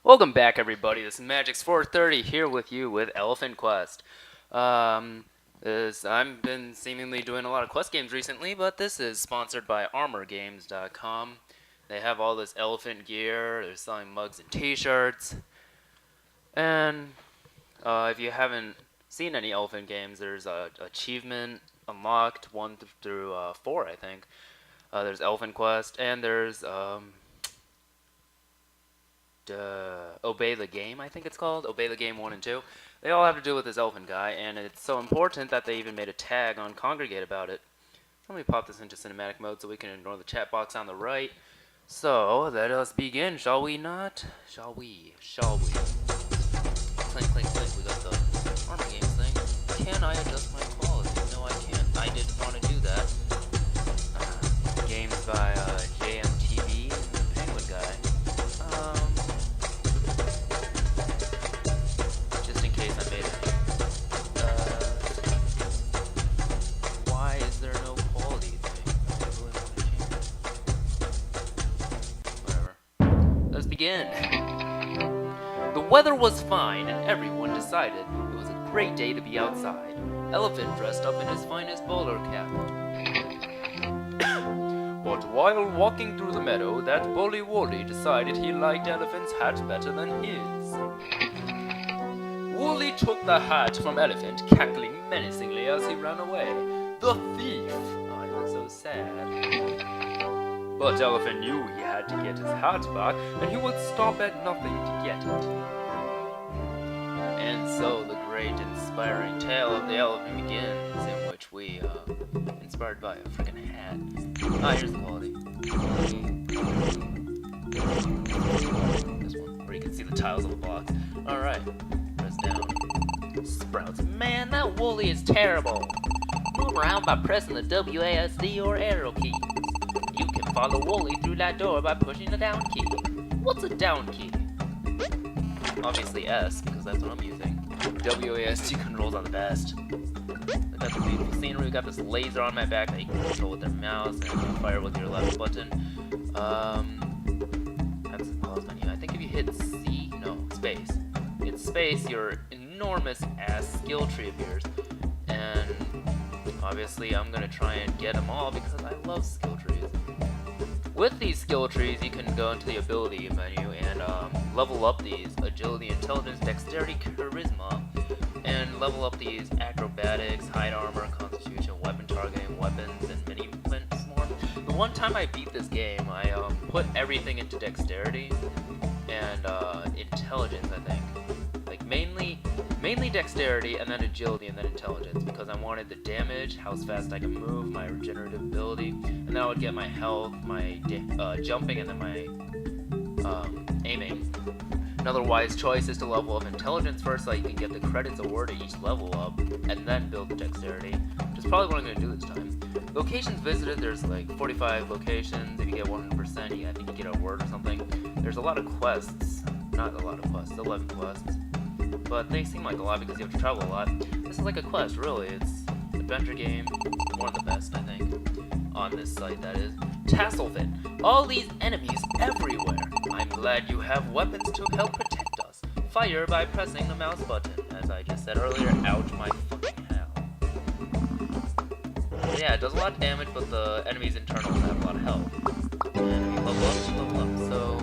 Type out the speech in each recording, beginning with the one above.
Welcome back, everybody. This is Magix 430 here with you with Elephant Quest. I've been seemingly doing a lot of quest games recently, but this is sponsored by ArmorGames.com. They have all this elephant gear. They're selling mugs and T-shirts. And if you haven't seen any elephant games, there's achievement unlocked 1 through 4, I think. There's Elephant Quest, and there's Obey the Game, I think it's called. Obey the Game 1 and 2. They all have to do with this elephant guy, and it's so important that they even made a tag on Congregate about it. Let me pop this into cinematic mode so we can ignore the chat box on the right. So, let us begin, shall we not? Shall we? Clink, clink, clink, we got the Armor Games thing. Can I adjust my quality? No, I can't. I didn't want to do that. Games by JMTV and the Penguin guy. Just in case I made it. Why is there no quality thing? Whatever. Let's begin. The weather was fine and everyone decided it was a great day to be outside. Elephant dressed up in his finest bowler cap. But while walking through the meadow, that Bully-Wooly decided he liked Elephant's hat better than his. Wooly took the hat from Elephant, cackling menacingly as he ran away. The thief! Oh, he looks so sad. But Elephant knew he had to get his hat back, and he would stop at nothing to get it. And so the great inspiring tale of the elephant begins, in which we, inspired by a freaking hat. Ah, here's the quality. This one, where you can see the tiles of the box. Alright, press down. Sprouts. Man, that Wooly is terrible. Move around by pressing the WASD or arrow keys. You can follow Wooly through that door by pushing the down key. What's a down key? Obviously S, because that's what I'm using. WASD controls are the best. We got the beautiful scenery, we got this laser on my back that you can control with your mouse and fire with your left button. That's the pause menu. I think if you hit C, no, space. Hit space, your enormous ass skill tree appears. And obviously I'm gonna try and get them all because I love skill trees. With these skill trees, you can go into the ability menu and level up these agility, intelligence, dexterity, charisma, and level up these acrobatics, hide armor, constitution, weapon targeting, weapons, and many events more. The one time I beat this game, I put everything into dexterity and intelligence, I think. Like mainly dexterity, and then agility, and then intelligence, because I wanted the damage, how fast I can move, my regenerative ability, and then I would get my health, my jumping, and then my aiming. Another wise choice is to level up intelligence first so that you can get the credits awarded each level up, and then build the dexterity, which is probably what I'm going to do this time. Locations visited, there's like 45 locations. If you get 100%, I think you get a word or something. There's a lot of quests. Not a lot of quests, 11 quests. But they seem like a lot because you have to travel a lot. This is like a quest, really. It's an adventure game, one of the best, I think, on this site, that is. Tasselfin. All these enemies everywhere. I'm glad you have weapons to help protect us. Fire by pressing the mouse button. As I just said earlier, ouch my fucking hell. Yeah, it does a lot of damage, but the enemies internals have a lot of health. And you level up, so...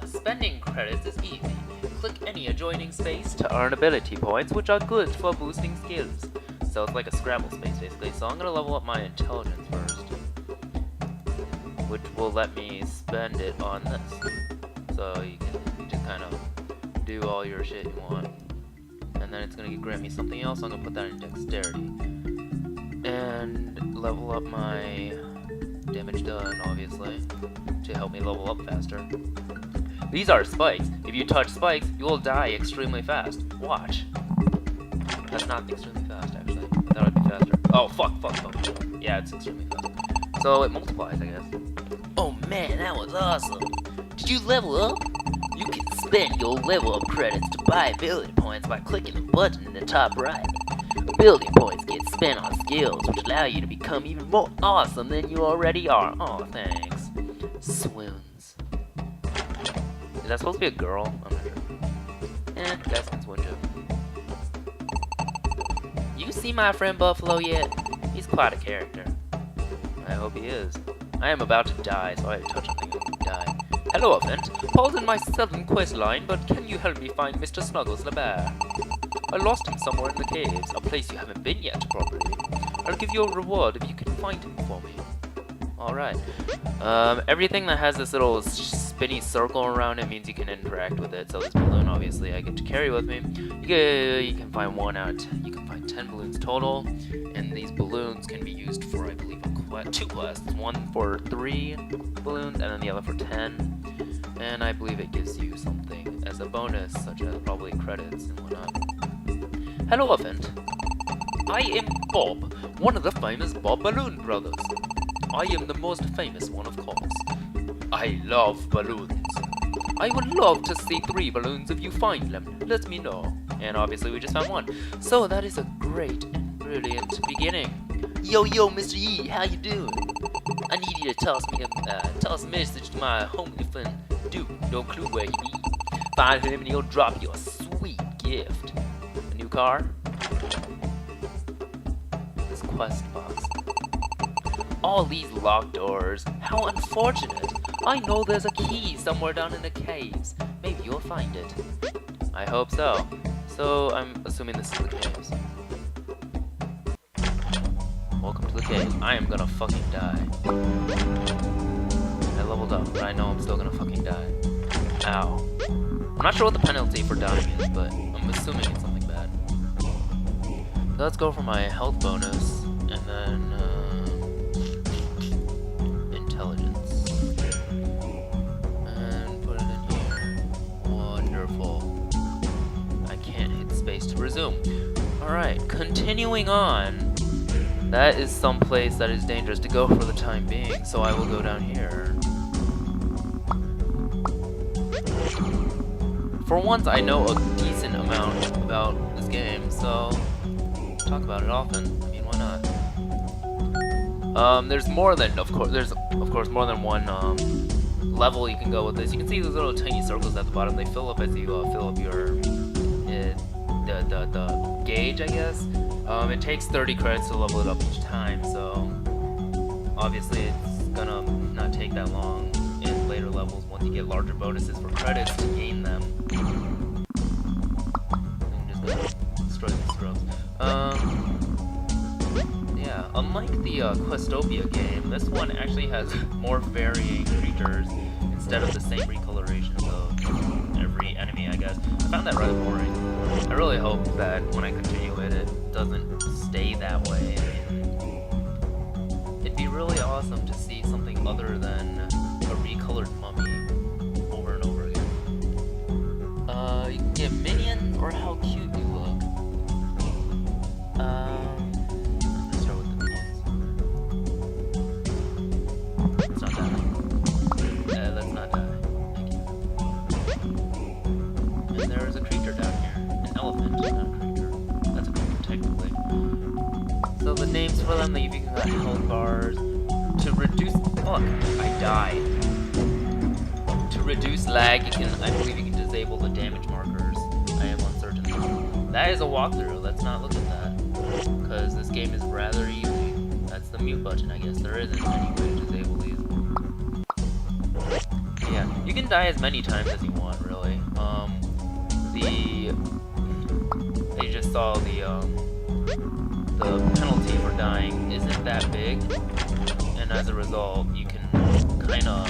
spending credits is easy. Click any adjoining space to earn ability points, which are good for boosting skills. So it's like a Scrabble space, basically. So I'm going to level up my intelligence first, which will let me spend it on this. So you can just kind of do all your shit you want. And then it's going to grant me something else. I'm going to put that in dexterity. And level up my damage done, obviously, to help me level up faster. These are spikes. If you touch spikes, you will die extremely fast. Watch. That's not extremely fast, actually. That would be faster. Oh, fuck. Yeah, it's extremely fast. So it multiplies, I guess. Oh man, that was awesome. Did you level up? You can spend your level up credits to buy ability points by clicking the button in the top right. Ability points get spent on skills, which allow you to become even more awesome than you already are. Aw, thanks. Swoons. Is that supposed to be a girl? I'm not sure. Guys can switch up. You see my friend Buffalo yet? He's quite a character. I hope he is. I am about to die, so I touch something and die. HELLOAPHANT, pardon my sudden quest line, but can you help me find Mr. Snuggles the bear? I lost him somewhere in the caves, a place you haven't been yet, probably. I'll give you a reward if you can find him for me. Alright. Everything that has this little spinny circle around it means you can interact with it. So this balloon, obviously, I get to carry with me. You can find 1 out. You can find 10 balloons total, and these balloons can be used for, I believe, 2 quests. One for 3 balloons, and then the other for 10. And I believe it gives you something as a bonus, such as probably credits and whatnot. HELLOAPHANT. I am Bob, one of the famous Bob Balloon Brothers. I am the most famous one, of course. I love balloons. I would love to see 3 balloons if you find them. Let me know. And obviously we just found 1. So that is a great and brilliant beginning. Yo, Mr. Yi, how you doing? I need you to toss a message to my homely friend. Dude, no clue where he be. Find him and he'll drop you a sweet gift. A new car? This quest box. All these locked doors. How unfortunate. I know there's a key somewhere down in the caves. Maybe you'll find it. I hope so. So, I'm assuming this is the caves. Welcome to the caves. I am gonna fucking die. I leveled up, but I know I'm still gonna fucking die. Ow. I'm not sure what the penalty for dying is, but I'm assuming it's something bad. So let's go for my health bonus, and then, intelligence. And put it in here. Wonderful. I can't hit space to resume. Alright, continuing on. That is some place that is dangerous to go for the time being, so I will go down here. For once, I know a decent amount about this game, so talk about it often. I mean, why not? There's more than, of course, more than one level you can go with this. You can see those little tiny circles at the bottom. They fill up as you fill up your the gauge, I guess. It takes 30 credits to level it up each time, so obviously it's gonna not take that long in later levels once you get larger bonuses for credits to gain them. I'm just gonna destroy these strokes. Yeah, unlike the Questopia game, this one actually has more varying creatures instead of the same recolorations of every enemy, I guess. I found that rather boring. I really hope that when I continue it, it doesn't stay that way. It'd be really awesome to see something other than a recolored mummy over and over again. You can get minions or how cute you look. Let's start with the minions. Let's not die. Let's not die. Thank you. And there is a creature down here. An elephant, not a creature. That's a creature, technically. So the names for them, you can got health bars. To reduce... Look, I died. To reduce lag, I believe you can disable the damage markers. I am uncertain. That is a walkthrough. Let's not look at that. Because this game is rather easy. That's the mute button, I guess. There isn't any way to disable these. Yeah, you can die as many times as you want, really. You just saw the penalty for dying isn't that big, and as a result, you can kind of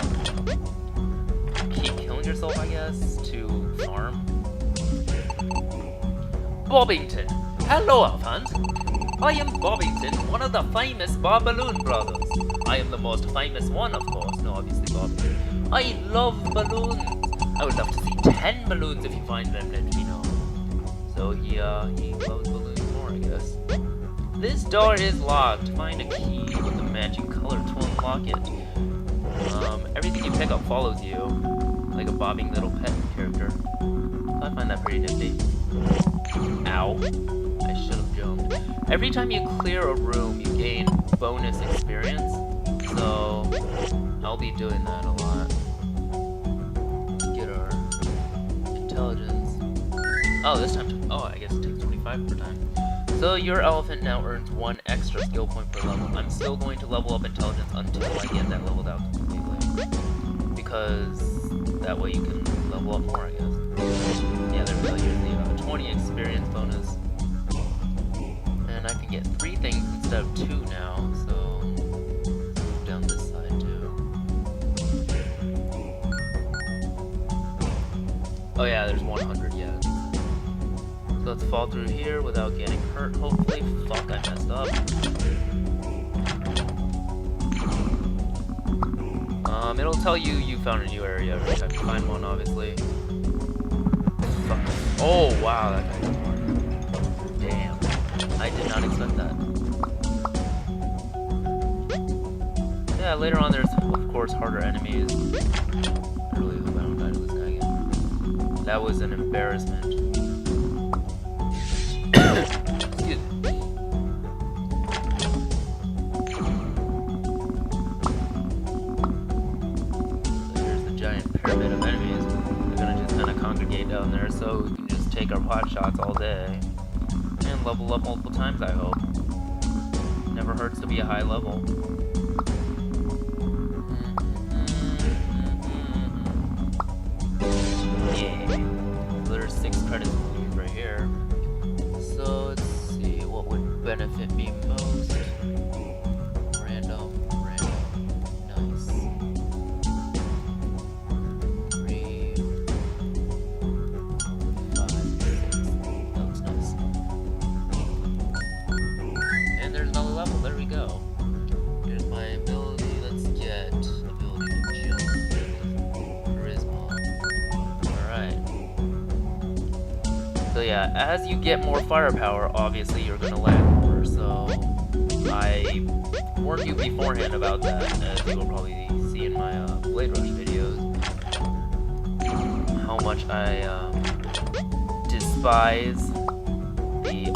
keep killing yourself, I guess, to farm. Bobbington. HELLOAPHANT. I am Bobbington, one of the famous Bob Balloon Brothers. I am the most famous one, of course. No, obviously Bobbington. I love balloons. I would love to see 10 balloons if you find them, let me know. So he loves balloons more, I guess. This door is locked. Find a key with a matching color to unlock it. Everything you pick up follows you, like a bobbing little pet character. I find that pretty nifty. Ow. I should have jumped. Every time you clear a room, you gain bonus experience. So, I'll be doing that a lot. Let's get our intelligence. Oh, this time, oh, I guess it takes 25 per time. So your elephant now earns 1 extra skill point per level. I'm still going to level up intelligence until I get that leveled out completely. Because that way you can level up more, I guess. Yeah, there we go. Here's the 20 experience bonus. And I can get 3 things instead of 2 now, so move down this side too. Oh yeah, there's 100, yeah. So let's fall through here without getting hurt, hopefully. Fuck, I messed up. It'll tell you you found a new area every time you find one, obviously. Fuck. Oh, wow, that guy got one. Damn. I did not expect that. Yeah, later on there's, of course, harder enemies. I really hope I don't die to this guy again. That was an embarrassment. Excuse me. So here's the giant pyramid of enemies. They're gonna just kind of congregate down there, so we can just take our pot shots all day and level up multiple times, I hope. Never hurts to be a high level. Yeah. So there's 6 credits to use right here. So let's see what would benefit me most. Random, nice. 3, 5, 6. That looks nice. And there's another level. There we go. Here's my ability. Let's get ability to chill. Charisma. Alright. So yeah, as you get more firepower, obviously you're gonna lag more, so I warned you beforehand about that, as you will probably see in my Blade Rush videos, how much I despise the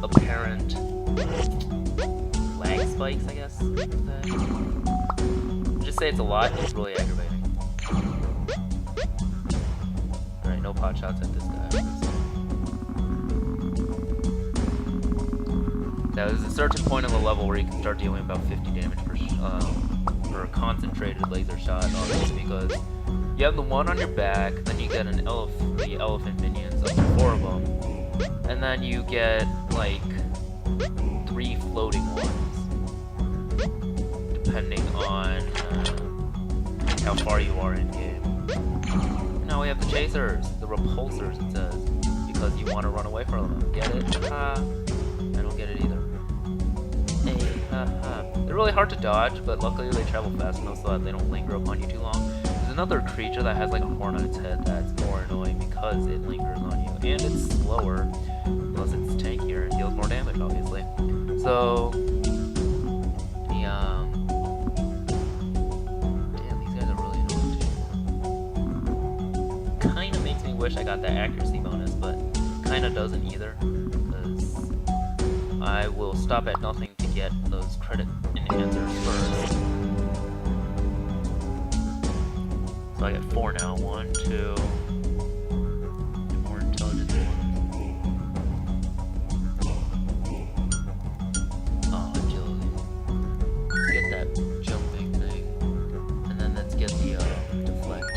apparent lag spikes, I guess. Just say it's a lot, it's really aggravating. Alright, no pot shots at this guy. Now, there's a certain point on the level where you can start dealing about 50 damage per concentrated laser shot, obviously, because you have the one on your back, then you get the elephant minions, up to 4 of them, and then you get, like, 3 floating ones, depending on how far you are in game. And now we have the chasers, the repulsors, it says, because you want to run away from them. Get it? I don't get it either. They're really hard to dodge, but luckily they travel fast enough so that they don't linger upon you too long. There's another creature that has like a horn on its head that's more annoying because it lingers on you, and it's slower, plus it's tankier and deals more damage, obviously. So, damn, these guys are really annoying too. Kinda makes me wish I got that accuracy bonus, but kinda doesn't either, because I will stop at nothing to get those credit enhancers first. So I get 4 now. 1, 2. More intelligence ones. Oh, agility. Let's get that jumping thing. And then let's get the deflect.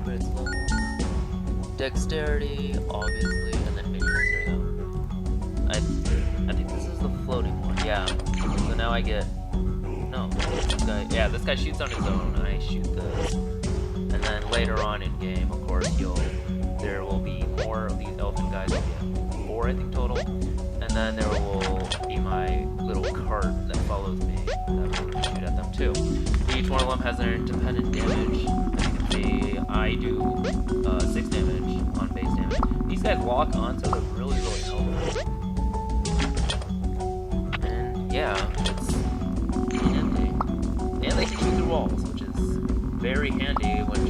Credits level. Dexterity, obviously, and then maybe there we go. I think this is the floating one. Yeah. So now I get. No, this guy. Yeah, this guy shoots on his own. I shoot this, and then later on in game, of course, there will be more of these elephant guys. Yeah, 4 I think total, and then there will be my little cart that follows me that will shoot at them too. Each one of them has their independent damage. As you can see, I do 6 damage on base damage. These guys lock on, so they're really helpful. And yeah, it's handy. And they can shoot through walls, which is very handy when